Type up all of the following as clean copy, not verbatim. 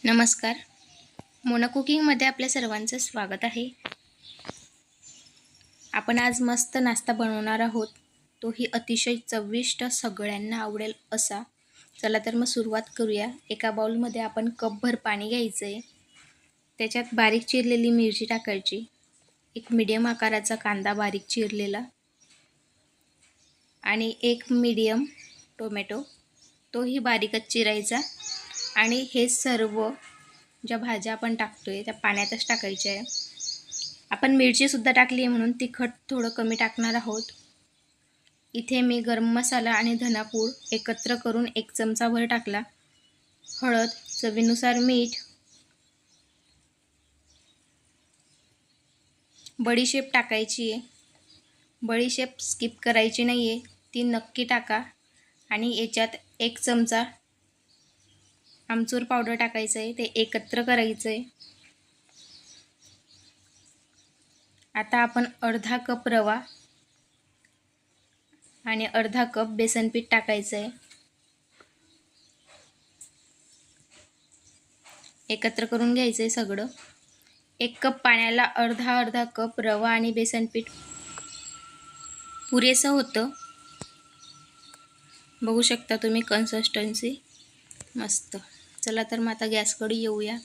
नमस्कार. मोना कुकिंगमध्ये आपल्या सर्वांचं स्वागत आहे. आपण आज मस्त नाश्ता बनवणार आहोत. तोही अतिशय चविष्ट, सगळ्यांना आवडेल असा. चला तर मग सुरुवात करूया. एका बाउलमध्ये आपण कपभर पाणी घ्यायचं आहे. त्याच्यात बारीक चिरलेली मिरची टाकायची, एक मीडियम आकाराचा कांदा बारीक चिरलेला आणि एक मीडियम टोमॅटो, तोही बारीकच चिरायचा. आणि हे सर्व ज्या भाज्या आपण टाकतोय त्या पाण्यातच टाकायच्या आहे. आपण मिरचीसुद्धा टाकली आहे म्हणून तिखट थोडं कमी टाकणार आहोत. इथे मी गरम मसाला आणि धनापूड एकत्र करून 1 चमचाभर टाकला. हळद, चवीनुसार मीठ, बडीशेप टाकायची आहे. बडीशेप स्किप करायची नाही आहे, ती नक्की टाका. आणि याच्यात 1 चमचा आमचूर पावडर टाकायचं आहे, ते एकत्र करायचं आहे. आता आपण अर्धा कप रवा आणि अर्धा कप बेसन पीठ टाकायचं आहे. एकत्र करून घ्यायचं आहे सगळं. 1 कप पाण्याला अर्धा कप रवा आणि बेसन पीठ पुरेसं होतं. बघू शकता तुम्ही कन्सिस्टन्सी मस्त. चला तर मग आता गॅसकडे येऊया.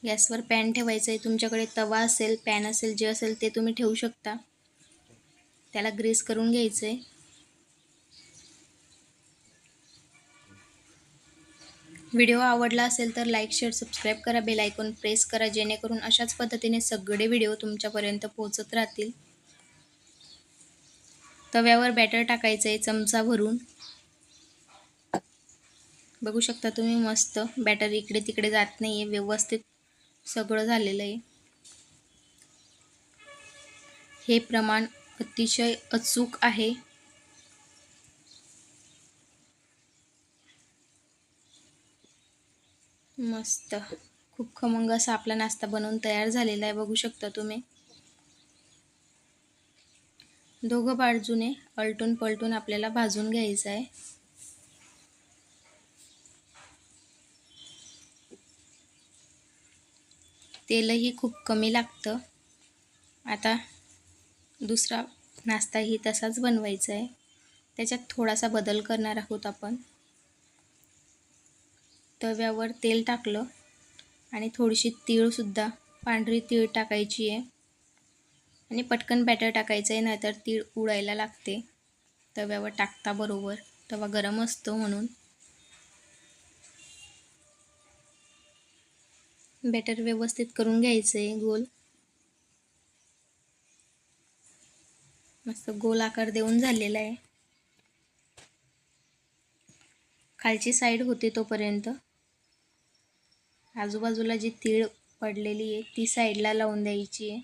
गॅसवर पॅन ठेवायचं आहे. तुमच्याकडे तवा असेल, पॅन असेल, जे असेल ते तुम्ही ठेवू शकता. त्याला ग्रीस करून घ्यायचं आहे. व्हिडिओ आवडला असेल तर लाईक, शेअर, सबस्क्राईब करा. बेल आयकॉन प्रेस करा, जेणेकरून अशाच पद्धतीने सगळे व्हिडिओ तुमच्यापर्यंत पोहोचत राहतील. तव्यावर बॅटर टाकायचं आहे चमचा भरून. बघू शकता तुम्ही मस्त बॅटर इकडे तिकडे जात नाही आहे, व्यवस्थित सगळं झालेलं आहे. हे प्रमाण अतिशय अचूक आहे. मस्त खूप खमंग असा आपला नाश्ता बनवून तयार झालेला आहे. बघू शकता तुम्ही. दोघं बाजूने अलटून पलटून आपल्याला भाजून घ्यायचं आहे. तेलही खूप कमी लागतं. आता दुसरा नाश्ताही तसाच बनवायचा आहे. त्याच्यात थोडासा बदल करणार आहोत आपण. तव्यावर तेल टाकलं आणि थोडीशी तीळसुद्धा, पांढरी तीळ टाकायची आहे. आणि पटकन बॅटर टाकायचं आहे, नाहीतर तीळ उडायला लागते तव्यावर टाकता बरोबर. तवा गरम असतो म्हणून. बॅटर व्यवस्थित करून घ्यायचं आहे गोल. मस्त गोल आकार देऊन झालेला आहे. खालची साईड होते तोपर्यंत आजूबाजूला जी तीळ पडलेली आहे ती साईडला लावून द्यायची आहे.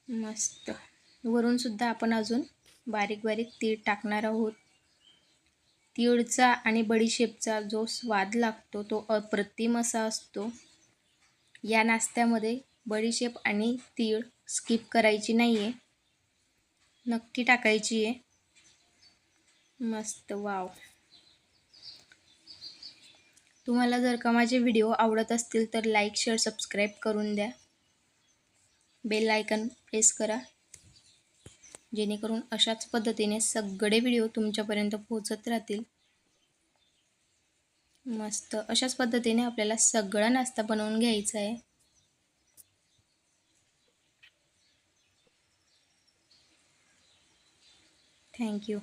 मस्त. वरून सुद्धा आपण अजून बारीक बारीक तीळ टाकणार आहोत. तीळचा आणि बडीशेपचा जो स्वाद लागतो तो अप्रतिम असा असतो. या नाश्त्यामध्ये बडीशेप आणि तीळ स्किप करायची नाही आहे, नक्की टाकायची आहे. मस्त वाव. तुम्हाला जर का माझे व्हिडिओ आवडत असतील तर लाईक, शेअर, सबस्क्राईब करून द्या. बेल आयकन प्रेस करा, जेणेकरून अशाच पद्धतीने सगळे व्हिडिओ तुमच्यापर्यंत पोहोचत राहतील. मस्त अशाच पद्धतीने आपल्याला सगळा नाश्ता बनवून घ्यायचा आहे. थँक्यू.